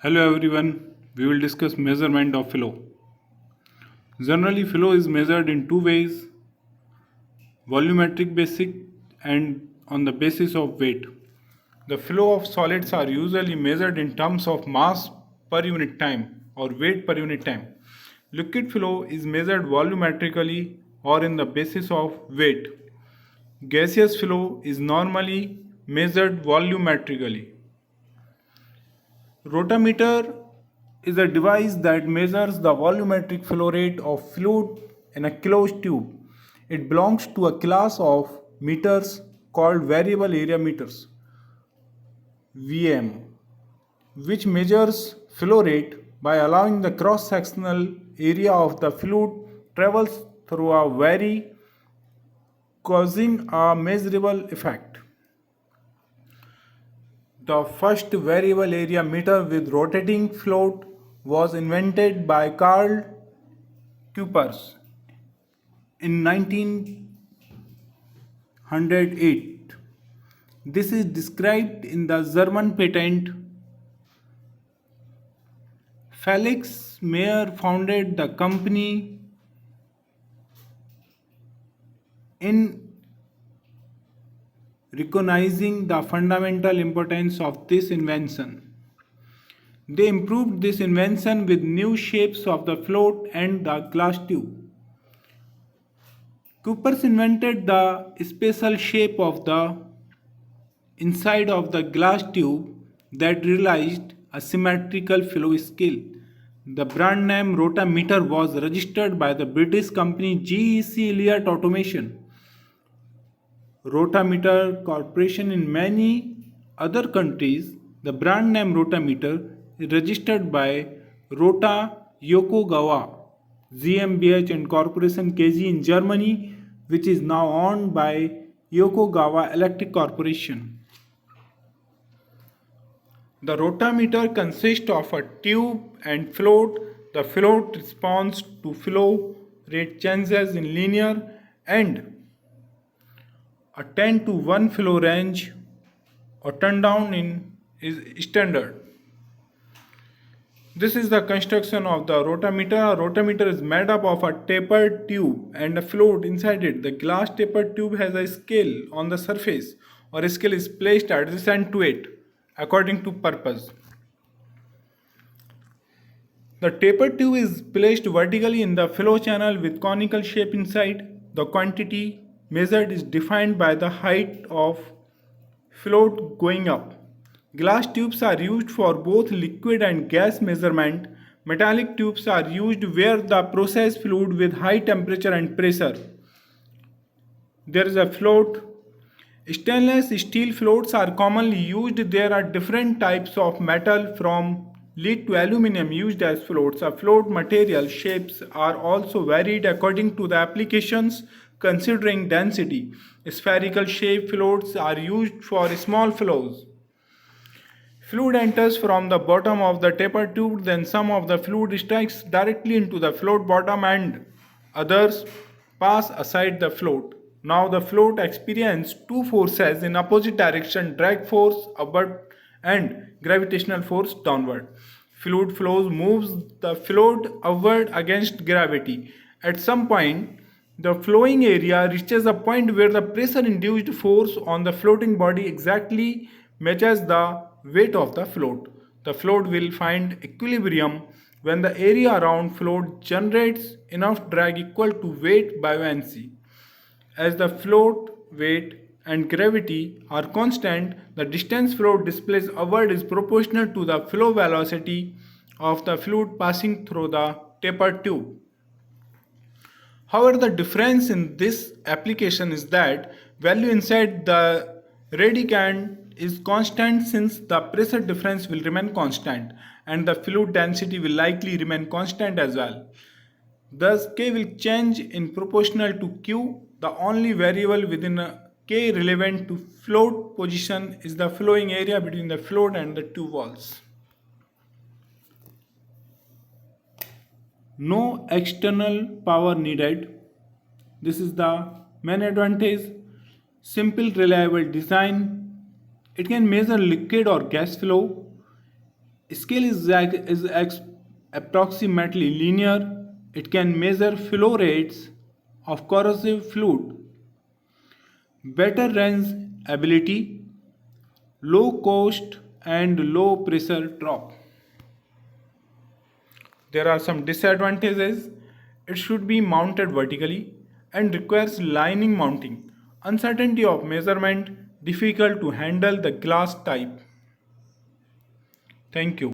Hello everyone, we will discuss measurement of flow. Generally, flow is measured in two ways, volumetric basic and on the basis of weight. The flow of solids are usually measured in terms of mass per unit time or weight per unit time. Liquid flow is measured volumetrically or in the basis of weight. Gaseous flow is normally measured volumetrically. Rotameter is a device that measures the volumetric flow rate of fluid in a closed tube. It belongs to a class of meters called variable area meters (VM), which measures flow rate by allowing the cross sectional area of the fluid travels through a vary, causing a measurable effect. The first variable area meter with rotating float was invented by Carl Kuipers in 1908. This is described in the German patent. Felix Meyer founded the company in recognizing the fundamental importance of this invention. They improved this invention with new shapes of the float and the glass tube. Coopers invented the special shape of the inside of the glass tube that realized a symmetrical flow scale. The brand name Rotameter was registered by the British company GEC Elliott Automation. Rotameter Corporation in many other countries, the brand name Rotameter is registered by Rota Yokogawa GmbH and Corporation KG in Germany, which is now owned by Yokogawa Electric Corporation. The rotameter consists of a tube and float. The float responds to flow rate changes in linear and a 10 to 1 flow range or turn down in is standard. This is the construction of the rotameter. A rotameter is made up of a tapered tube and a float inside it. The glass tapered tube has a scale on the surface or a scale is placed adjacent to it according to purpose. The tapered tube is placed vertically in the flow channel with conical shape inside. The quantity measured is defined by the height of float going up. Glass tubes are used for both liquid and gas measurement. Metallic tubes are used where the process fluid with high temperature and pressure. There is a float. Stainless steel floats are commonly used. There are different types of metal from lead to aluminum used as floats. A float material shapes are also varied according to the applications considering density. Spherical shaped floats are used for small flows. Fluid enters from the bottom of the tapered tube, then some of the fluid strikes directly into the float bottom and others pass aside the float. Now the float experiences two forces in opposite direction, drag force upward and gravitational force downward. Fluid flows moves the float upward against gravity. At some point, the flowing area reaches a point where the pressure induced force on the floating body exactly matches the weight of the float. The float will find equilibrium when the area around float generates enough drag equal to weight by buoyancy. As the float weight and gravity are constant, the distance float displays upward is proportional to the flow velocity of the fluid passing through the tapered tube. However, the difference in this application is that value inside the radicand is constant since the pressure difference will remain constant and the fluid density will likely remain constant as well. Thus, K will change in proportional to Q. The only variable within a K relevant to float position is the flowing area between the float and the tube walls. No external power needed. This is the main advantage. Simple, reliable design. It can measure liquid or gas flow. Scale is approximately linear. It can measure flow rates of corrosive fluid, better range ability, low cost, and low pressure drop. There are some disadvantages. It should be mounted vertically and requires lining mounting. Uncertainty of measurement, difficult to handle the glass type. Thank you.